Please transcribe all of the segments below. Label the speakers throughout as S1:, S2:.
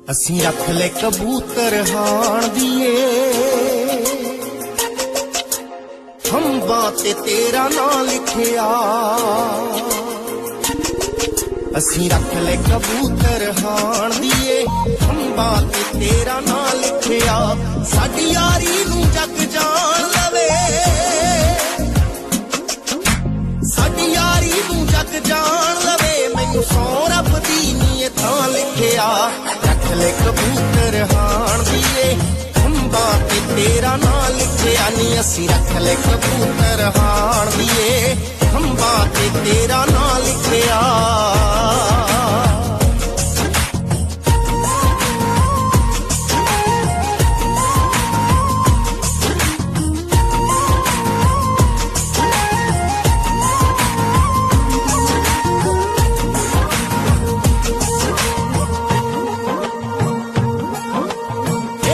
S1: ਅਸੀਂ ਰੱਖ ਲੈ ਕਬੂਤਰ ਹਾਣ ਦੀਏ, ਖੰਭਾਂ ਤੇ ਤੇਰਾ ਨਾਂ ਲਿਖਿਆ। ਅਸੀਂ ਰੱਖ ਲੈ ਕਬੂਤਰ ਹਾਣ ਦੀਏ, ਖੰਭਾਂ ਤੇ ਤੇਰਾ ਨਾਂ ਲਿਖਿਆ। ਸਾਡੀ ਯਾਰੀ ਨੂੰ ਜੱਗ ਜਾਣ ਲਵੇ, ਸਾਡੀ ਯਾਰੀ ਨੂੰ ਜੱਗ ਜਾਣ ਲਵੇ। ਮੈਨੂੰ ਸੌਂ ਰੱਬ ਦੀ ਨੀ ਥਾਂ ਲਿਖਿਆ। ਰੱਖ ਲੈ ਕਬੂਤਰ ਹਾਣ ਦੀਏ, ਖੰਭਾਂ ਤੇ ਤੇਰਾ ਨਾਂ ਲਿਖਿਆ ਨੀ। ਅਸੀਂ ਰੱਖ ਲੈ ਕਬੂਤਰ ਹਾਣ ਦੀਏ, ਖੰਭਾਂ ਤੇ ਤੇਰਾ ਨਾਂ ਲਿਖਿਆ।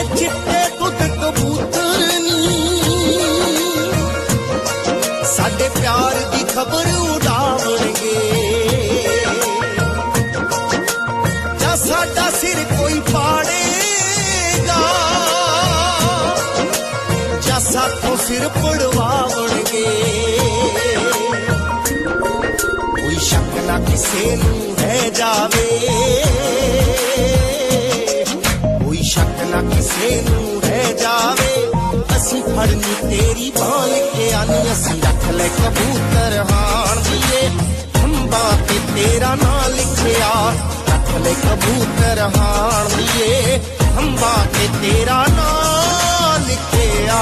S1: ਚਿੱਟੇ ਦੁੱਧ ਕਬੂਤਰ ਨੀ ਸਾਡੇ ਪਿਆਰ ਦੀ ਖਬਰ ਉਡਾਵਣਗੇ, ਜਾਂ ਸਾਡਾ ਸਿਰ ਕੋਈ ਪਾੜੇਗਾ, ਜਾਂ ਸਾਥੋਂ ਸਿਰ ਪੜਵਾਵਣਗੇ। ਕੋਈ ਸ਼ੱਕ ਨਾ ਕਿਸੇ ਨੂੰ ਰਹਿ ਜਾਵੇ, ਸ਼ੱਕ ਨਾ ਕਿਸੇ ਨੂੰ ਰਹਿ ਜਾਵੇ। ਅਸੀਂ ਫੜਨੀ ਤੇਰੀ ਬਾਂਹ ਲਿਖਿਆ ਨੀ। ਅਸੀਂ ਰੱਖ ਲੈ ਕਬੂਤਰ ਹਾਣ ਦੀਏ, ਖੰਭਾਂ ਤੇ ਤੇਰਾ ਨਾਂ ਲਿਖਿਆ। ਰੱਖ ਲੈ ਕਬੂਤਰ ਹਾਣ ਦੀਏ, ਖੰਭਾਂ ਤੇ ਤੇਰਾ ਨਾਂ ਲਿਖਿਆ।